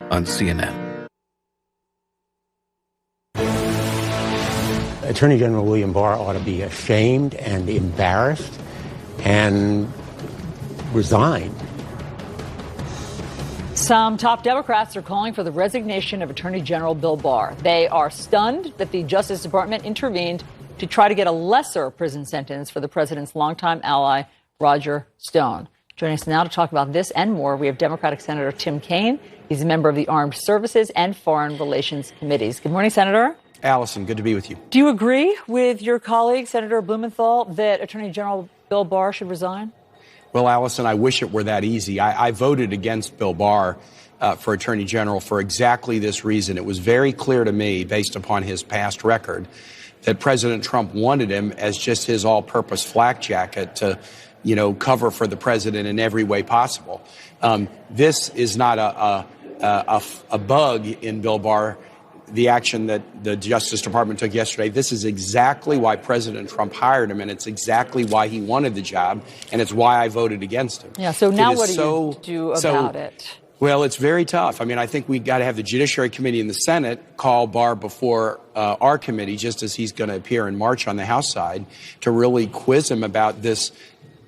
on CNN. Attorney General William Barr ought to be ashamed and embarrassed and resign. Some top Democrats are calling for the resignation of Attorney General Bill Barr. They are stunned that the Justice Department intervened to try to get a lesser prison sentence for the president's longtime ally, Roger Stone. Joining us now to talk about this and more, we have Democratic Senator Tim Kaine. He's a member of the Armed Services and Foreign Relations Committees. Good morning, Senator. Alisyn, good to be with you. Do you agree with your colleague, Senator Blumenthal, that Attorney General Bill Barr should resign? Well, Alisyn, I wish it were that easy. I voted against Bill Barr for Attorney General for exactly this reason. It was very clear to me, based upon his past record, that President Trump wanted him as just his all-purpose flak jacket to, cover for the president in every way possible. This is not a bug in Bill Barr. The action that the Justice Department took yesterday, this is exactly why President Trump hired him, and it's exactly why he wanted the job, and it's why I voted against him. Yeah, so now what do you do about it? Well, it's very tough. I mean, I think we've got to have the Judiciary Committee in the Senate call Barr before our committee, just as he's going to appear in March on the House side, to really quiz him about this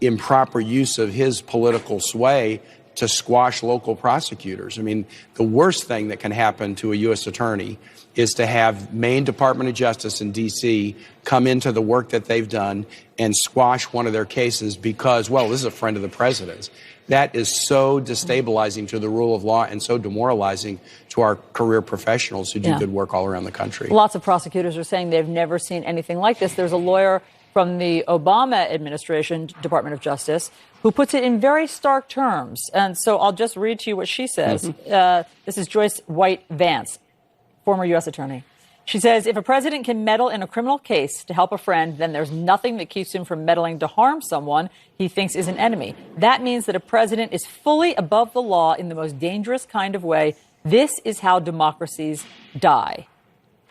improper use of his political sway to squash local prosecutors. I mean, the worst thing that can happen to a U.S. attorney is to have Maine Department of Justice in D.C. come into the work that they've done and squash one of their cases because, well, this is a friend of the president's. That is so destabilizing to the rule of law and so demoralizing to our career professionals who do good work all around the country. Lots of prosecutors are saying they've never seen anything like this. There's a lawyer from the Obama administration, Department of Justice, who puts it in very stark terms. And so I'll just read to you what she says. This is Joyce White Vance, former U.S. attorney. She says, if a president can meddle in a criminal case to help a friend, then there's nothing that keeps him from meddling to harm someone he thinks is an enemy. That means that a president is fully above the law in the most dangerous kind of way. This is how democracies die.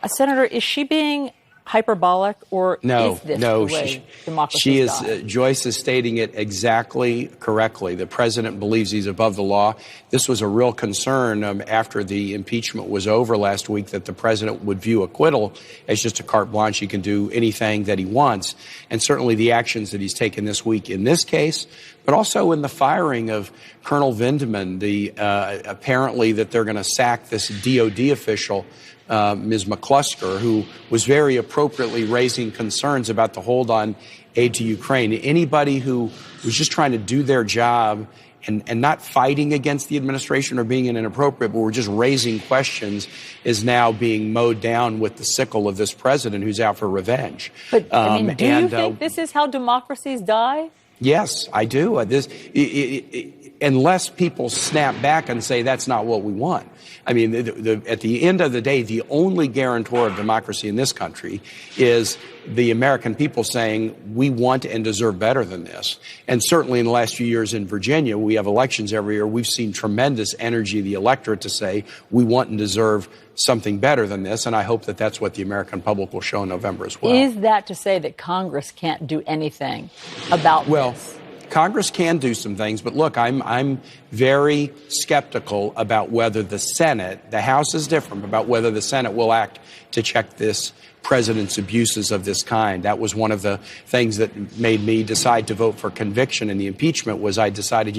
Senator, is she being hyperbolic, or is this the way democracies die? Joyce is stating it exactly correctly. The president believes he's above the law. This was a real concern after the impeachment was over last week, that the president would view acquittal as just a carte blanche. He can do anything that he wants. And certainly the actions that he's taken this week in this case, but also in the firing of Colonel Vindman, apparently that they're going to sack this DOD official, Ms. McClusker, who was very appropriately raising concerns about the hold on aid to Ukraine. Anybody who was just trying to do their job and not fighting against the administration or being inappropriate, but were just raising questions, is now being mowed down with the sickle of this president who's out for revenge. But, do you think this is how democracies die? Yes, I do. Unless people snap back and say that's not what we want. I mean, at the end of the day, the only guarantor of democracy in this country is the American people saying we want and deserve better than this. And certainly in the last few years in Virginia, we have elections every year. We've seen tremendous energy of the electorate to say we want and deserve something better than this. And I hope that that's what the American public will show in November as well. Is that to say that Congress can't do anything about this? Congress can do some things, but look, I'm very skeptical about whether the Senate, the House is different, about whether the Senate will act to check this president's abuses of this kind. That was one of the things that made me decide to vote for conviction in the impeachment. Was I decided,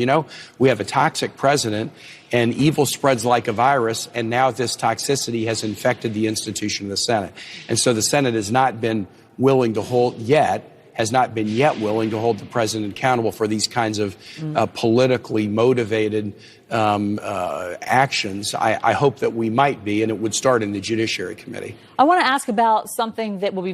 we have a toxic president and evil spreads like a virus, and now this toxicity has infected the institution of the Senate. And so the Senate has not been willing to hold yet willing to hold the president accountable for these kinds of politically motivated actions. I hope that we might be, and it would start in the Judiciary Committee. I want to ask about something that will be